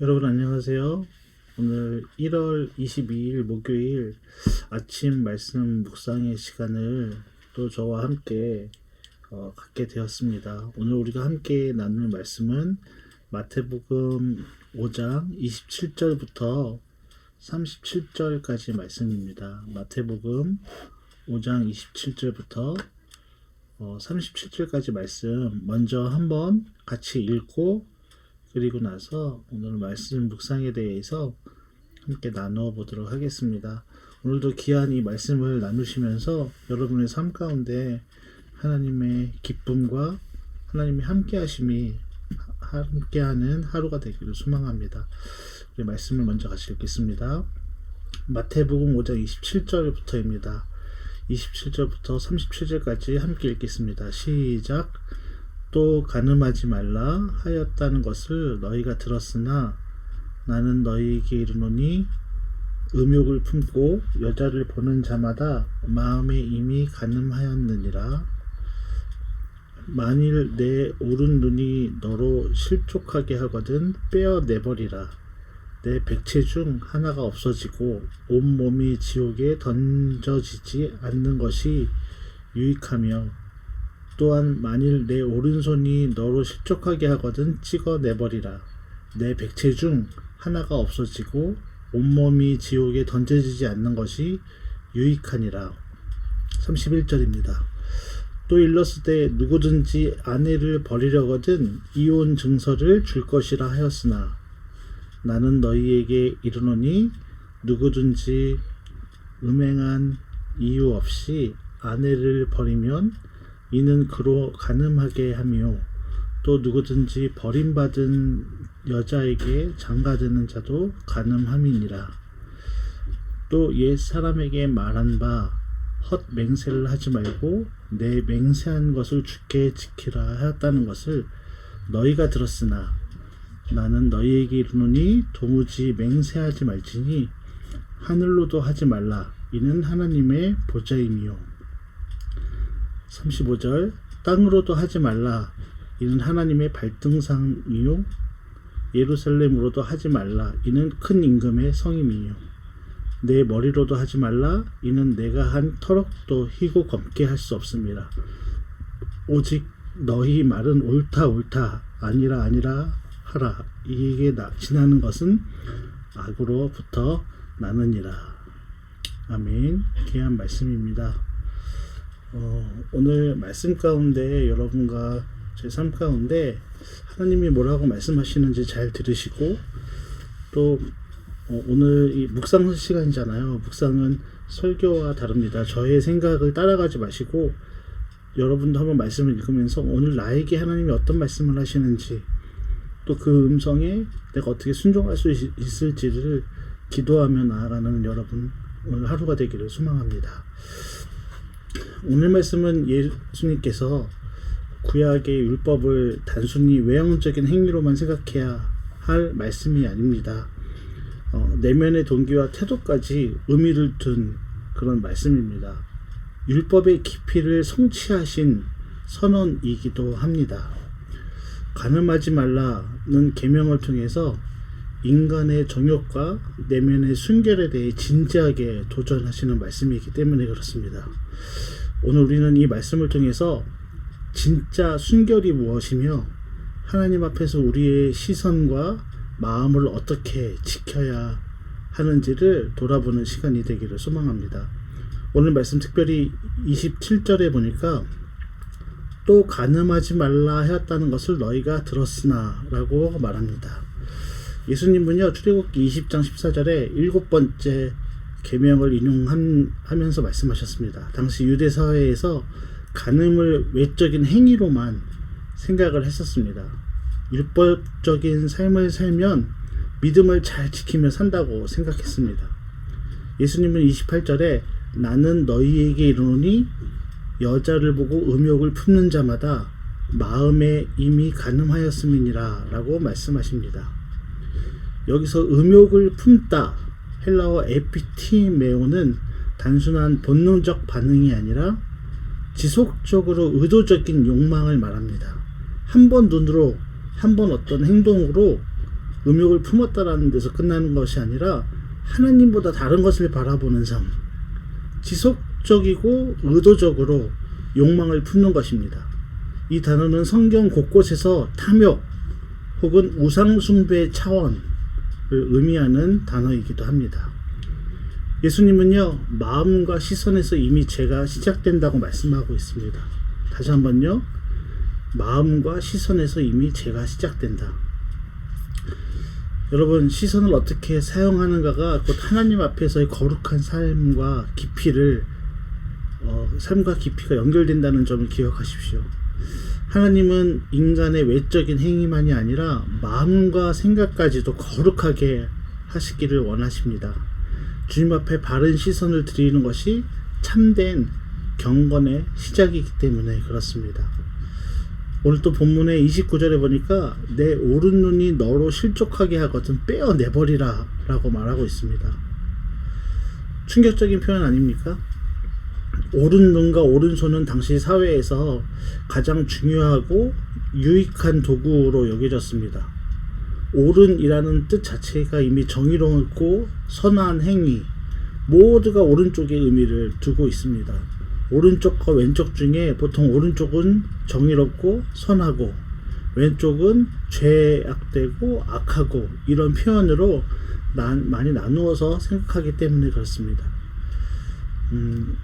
여러분 안녕하세요. 오늘 1월 22일 목요일 아침 말씀 묵상의 시간을 또 저와 함께 갖게 되었습니다. 오늘 우리가 함께 나눌 말씀은 마태복음 5장 27절부터 37절까지 말씀입니다. 마태복음 5장 27절부터 37절까지 말씀 먼저 한번 같이 읽고 그리고 나서 오늘 말씀 묵상에 대해서 함께 나누어 보도록 하겠습니다. 오늘도 귀한 이 말씀을 나누시면서 여러분의 삶 가운데 하나님의 기쁨과 하나님의 함께하심이 함께하는 하루가 되기를 소망합니다. 우리 말씀을 먼저 같이 읽겠습니다. 마태복음 5장 27절부터입니다. 27절부터 37절까지 함께 읽겠습니다. 시작. 또 간음하지 말라 하였다는 것을 너희가 들었으나 나는 너희에게 이르노니 음욕을 품고 여자를 보는 자마다 마음에 이미 간음하였느니라. 만일 내 오른 눈이 너로 실족하게 하거든 빼어내버리라. 내 백체 중 하나가 없어지고 온몸이 지옥에 던져지지 않는 것이 유익하며 또한 만일 내 오른손이 너로 실족하게 하거든 찍어내버리라. 내 백체 중 하나가 없어지고 온몸이 지옥에 던져지지 않는 것이 유익하니라. 31절입니다. 또 일렀으되 누구든지 아내를 버리려거든 이혼 증서를 줄 것이라 하였으나 나는 너희에게 이르노니 누구든지 음행한 이유 없이 아내를 버리면 이는 그로 간음하게 하며 또 누구든지 버림받은 여자에게 장가드는 자도 간음함이니라. 또 옛 사람에게 말한 바 헛 맹세를 하지 말고 내 맹세한 것을 주께 지키라 하였다는 것을 너희가 들었으나 나는 너희에게 이르노니 도무지 맹세하지 말지니 하늘로도 하지 말라. 이는 하나님의 보좌임이요. 35절. 땅으로도 하지 말라. 이는 하나님의 발등상이요. 예루살렘으로도 하지 말라. 이는 큰 임금의 성임이요. 내 머리로도 하지 말라. 이는 내가 한 터럭도 희고 검게 할 수 없습니다. 오직 너희 말은 옳다 옳다 아니라 아니라 하라. 이에게 지나는 것은 악으로부터 나느니라. 아멘. 귀한 말씀입니다. 오늘 말씀 가운데 여러분과 제 삶 가운데 하나님이 뭐라고 말씀하시는지 잘 들으시고 또 오늘 이 묵상 시간이잖아요. 묵상은 설교와 다릅니다. 저의 생각을 따라가지 마시고 여러분도 한번 말씀을 읽으면서 오늘 나에게 하나님이 어떤 말씀을 하시는지 또 그 음성에 내가 어떻게 순종할 수 있을지를 기도하며 나아가는 여러분 오늘 하루가 되기를 소망합니다. 오늘 말씀은 예수님께서 구약의 율법을 단순히 외형적인 행위로만 생각해야 할 말씀이 아닙니다. 내면의 동기와 태도까지 의미를 둔 그런 말씀입니다. 율법의 깊이를 성취하신 선언이기도 합니다. 간음하지 말라는 계명을 통해서 인간의 정욕과 내면의 순결에 대해 진지하게 도전하시는 말씀이기 때문에 그렇습니다. 오늘 우리는 이 말씀을 통해서 진짜 순결이 무엇이며 하나님 앞에서 우리의 시선과 마음을 어떻게 지켜야 하는지를 돌아보는 시간이 되기를 소망합니다. 오늘 말씀 특별히 27절에 보니까 또 간음하지 말라 하였다는 것을 너희가 들었으나 라고 말합니다. 예수님은요 출애굽기 20장 14절에 7번째 계명을 인용하면서 말씀하셨습니다. 당시 유대 사회에서 간음을 외적인 행위로만 생각을 했었습니다. 율법적인 삶을 살면 믿음을 잘 지키며 산다고 생각했습니다. 예수님은 28절에 나는 너희에게 이르노니 여자를 보고 음욕을 품는 자마다 마음에 이미 간음하였음이니라 라고 말씀하십니다. 여기서 음욕을 품다 헬라어 에피티메오는 단순한 본능적 반응이 아니라 지속적으로 의도적인 욕망을 말합니다. 한 번 눈으로 한 번 어떤 행동으로 음욕을 품었다라는 데서 끝나는 것이 아니라 하나님보다 다른 것을 바라보는 삶, 지속적이고 의도적으로 욕망을 품는 것입니다. 이 단어는 성경 곳곳에서 탐욕 혹은 우상숭배 차원을 의미하는 단어이기도 합니다. 예수님은요, 마음과 시선에서 이미 죄가 시작된다고 말씀하고 있습니다. 다시 한번요, 마음과 시선에서 이미 죄가 시작된다. 여러분, 시선을 어떻게 사용하는가가 곧 하나님 앞에서의 거룩한 삶과 깊이를 삶과 깊이가 연결된다는 점을 기억하십시오. 하나님은 인간의 외적인 행위만이 아니라 마음과 생각까지도 거룩하게 하시기를 원하십니다. 주님 앞에 바른 시선을 드리는 것이 참된 경건의 시작이기 때문에 그렇습니다. 오늘 또 본문의 29절에 보니까 내 오른 눈이 너로 실족하게 하거든 빼어내버리라 라고 말하고 있습니다. 충격적인 표현 아닙니까? 오른 눈과 오른손은 당시 사회에서 가장 중요하고 유익한 도구로 여겨졌습니다. 옳은이라는 뜻 자체가 이미 정의롭고 선한 행위, 모두가 오른쪽의 의미를 두고 있습니다. 오른쪽과 왼쪽 중에 보통 오른쪽은 정의롭고 선하고 왼쪽은 죄악되고 악하고 이런 표현으로 많이 나누어서 생각하기 때문에 그렇습니다.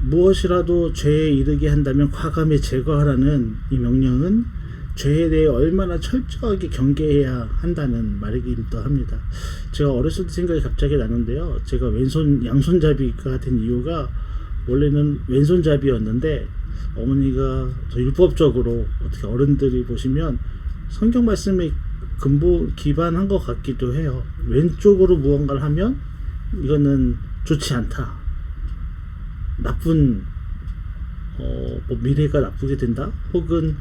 무엇이라도 죄에 이르게 한다면 과감히 제거하라는 이 명령은 죄에 대해 얼마나 철저하게 경계해야 한다는 말이기도 합니다. 제가 어렸을 때 생각이 갑자기 나는데요. 제가 양손잡이가 된 이유가 원래는 왼손잡이였는데 어머니가 더 율법적으로 어떻게 어른들이 보시면 성경 말씀에 기반한 것 같기도 해요. 왼쪽으로 무언가를 하면 이거는 좋지 않다. 나쁜 미래가 나쁘게 된다. 혹은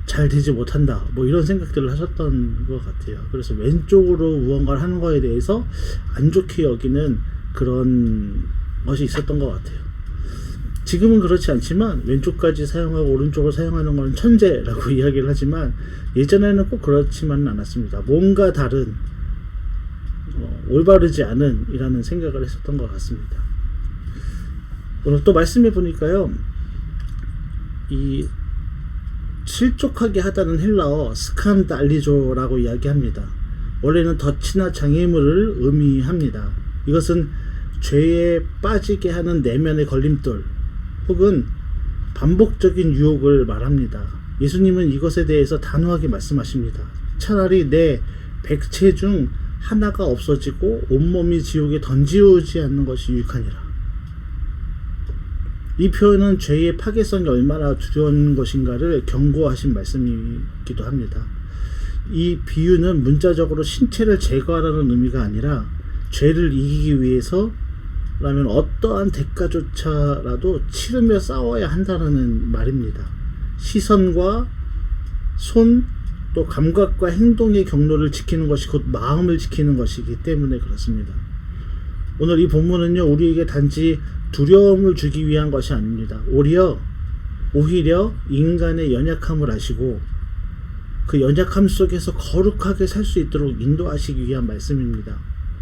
잘 되지 못한다. 이런 생각들을 하셨던 것 같아요. 그래서 왼쪽으로 무언가를 하는 거에 대해서 안 좋게 여기는 그런 것이 있었던 것 같아요. 지금은 그렇지 않지만 왼쪽까지 사용하고 오른쪽을 사용하는 건 천재라고 이야기를 하지만 예전에는 꼭 그렇지만은 않았습니다. 뭔가 다른 올바르지 않은 이라는 생각을 했었던 것 같습니다. 오늘 또 말씀해 보니까요, 이 실족하게 하다는 헬라어 스칸달리조라고 이야기합니다. 원래는 덫이나 장애물을 의미합니다. 이것은 죄에 빠지게 하는 내면의 걸림돌 혹은 반복적인 유혹을 말합니다. 예수님은 이것에 대해서 단호하게 말씀하십니다. 차라리 내 백체 중 하나가 없어지고 온몸이 지옥에 던지우지 않는 것이 유익하니라. 이 표현은 죄의 파괴성이 얼마나 두려운 것인가를 경고하신 말씀이기도 합니다. 이 비유는 문자적으로 신체를 제거하라는 의미가 아니라 죄를 이기기 위해서라면 어떠한 대가조차라도 치르며 싸워야 한다는 말입니다. 시선과 손, 또 감각과 행동의 경로를 지키는 것이 곧 마음을 지키는 것이기 때문에 그렇습니다. 오늘 이 본문은요, 우리에게 단지 두려움을 주기 위한 것이 아닙니다. 오히려 인간의 연약함을 아시고 그 연약함 속에서 거룩하게 살 수 있도록 인도하시기 위한 말씀입니다.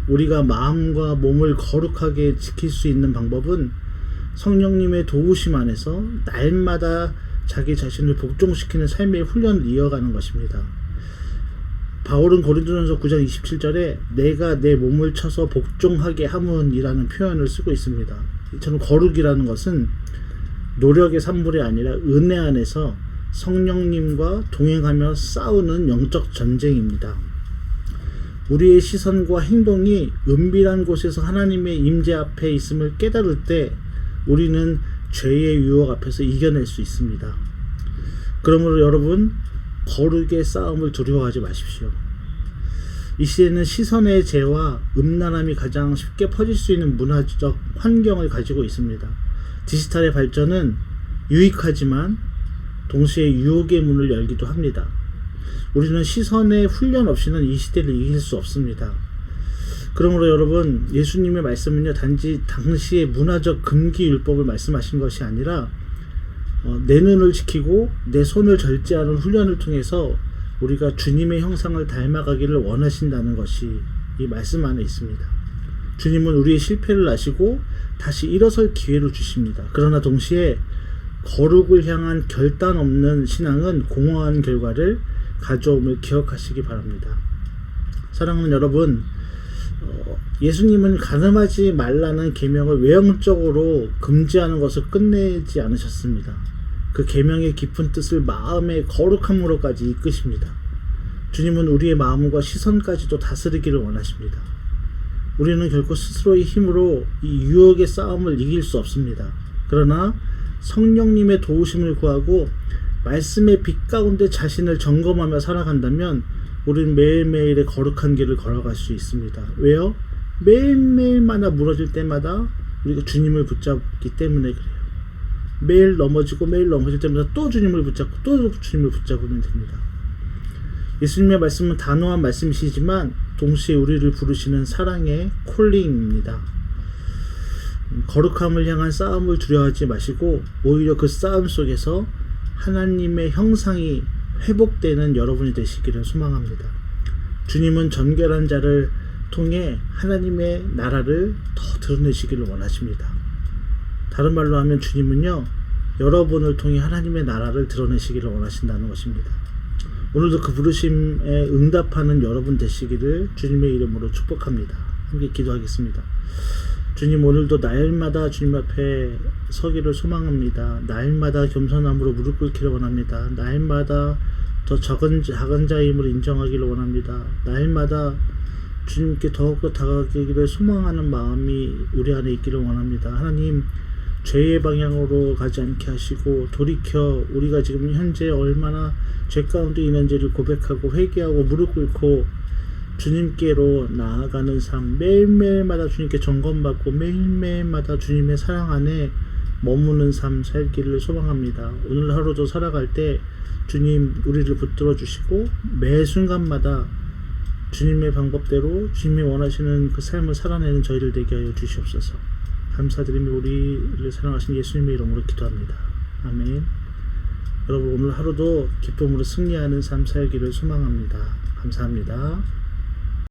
우리가 마음과 몸을 거룩하게 지킬 수 있는 방법은 성령님의 도우심 안에서 날마다 자기 자신을 복종시키는 삶의 훈련을 이어가는 것입니다. 바울은 고린도전서 9장 27절에 내가 내 몸을 쳐서 복종하게 함은이라는 표현을 쓰고 있습니다. 저는 거룩이라는 것은 노력의 산물이 아니라 은혜 안에서 성령님과 동행하며 싸우는 영적 전쟁입니다. 우리의 시선과 행동이 은밀한 곳에서 하나님의 임재 앞에 있음을 깨달을 때 우리는 죄의 유혹 앞에서 이겨낼 수 있습니다. 그러므로 여러분, 거룩의 싸움을 두려워하지 마십시오. 이 시대는 시선의 죄와 음란함이 가장 쉽게 퍼질 수 있는 문화적 환경을 가지고 있습니다. 디지털의 발전은 유익하지만 동시에 유혹의 문을 열기도 합니다. 우리는 시선의 훈련 없이는 이 시대를 이길 수 없습니다. 그러므로 여러분, 예수님의 말씀은요, 단지 당시의 문화적 금기 율법을 말씀하신 것이 아니라 내 눈을 지키고 내 손을 절제하는 훈련을 통해서 우리가 주님의 형상을 닮아가기를 원하신다는 것이 이 말씀 안에 있습니다. 주님은 우리의 실패를 아시고 다시 일어설 기회를 주십니다. 그러나 동시에 거룩을 향한 결단 없는 신앙은 공허한 결과를 가져옴을 기억하시기 바랍니다. 사랑하는 여러분, 예수님은 가늠하지 말라는 계명을 외형적으로 금지하는 것을 끝내지 않으셨습니다. 그 계명의 깊은 뜻을 마음의 거룩함으로까지 이끄십니다. 주님은 우리의 마음과 시선까지도 다스리기를 원하십니다. 우리는 결코 스스로의 힘으로 이 유혹의 싸움을 이길 수 없습니다. 그러나 성령님의 도우심을 구하고 말씀의 빛 가운데 자신을 점검하며 살아간다면 우리는 매일매일의 거룩한 길을 걸어갈 수 있습니다. 왜요? 매일매일마다 무너질 때마다 우리가 주님을 붙잡기 때문에 그래요. 매일 넘어지고 매일 넘어질 때마다 또 주님을 붙잡고 또 주님을 붙잡으면 됩니다. 예수님의 말씀은 단호한 말씀이시지만 동시에 우리를 부르시는 사랑의 콜링입니다. 거룩함을 향한 싸움을 두려워하지 마시고 오히려 그 싸움 속에서 하나님의 형상이 회복되는 여러분이 되시기를 소망합니다. 주님은 정결한 자를 통해 하나님의 나라를 더 드러내시기를 원하십니다. 다른 말로 하면 주님은요, 여러분을 통해 하나님의 나라를 드러내시기를 원하신다는 것입니다. 오늘도 그 부르심에 응답하는 여러분 되시기를 주님의 이름으로 축복합니다. 함께 기도하겠습니다. 주님, 오늘도 날마다 주님 앞에 서기를 소망합니다. 날마다 겸손함으로 무릎 꿇기를 원합니다. 날마다 더 작은 자임을 인정하기를 원합니다. 날마다 주님께 더욱더 다가가기를 소망하는 마음이 우리 안에 있기를 원합니다. 하나님, 죄의 방향으로 가지 않게 하시고 돌이켜 우리가 지금 현재 얼마나 죄 가운데 있는지를 고백하고 회개하고 무릎 꿇고 주님께로 나아가는 삶, 매일매일마다 주님께 점검받고 매일매일마다 주님의 사랑 안에 머무는 삶 살기를 소망합니다. 오늘 하루도 살아갈 때 주님 우리를 붙들어 주시고 매 순간마다 주님의 방법대로 주님이 원하시는 그 삶을 살아내는 저희를 되게 하여 주시옵소서. 감사드리며 우리를 사랑하신 예수님의 이름으로 기도합니다. 아멘. 여러분, 오늘 하루도 기쁨으로 승리하는 삶 살기를 소망합니다. 감사합니다.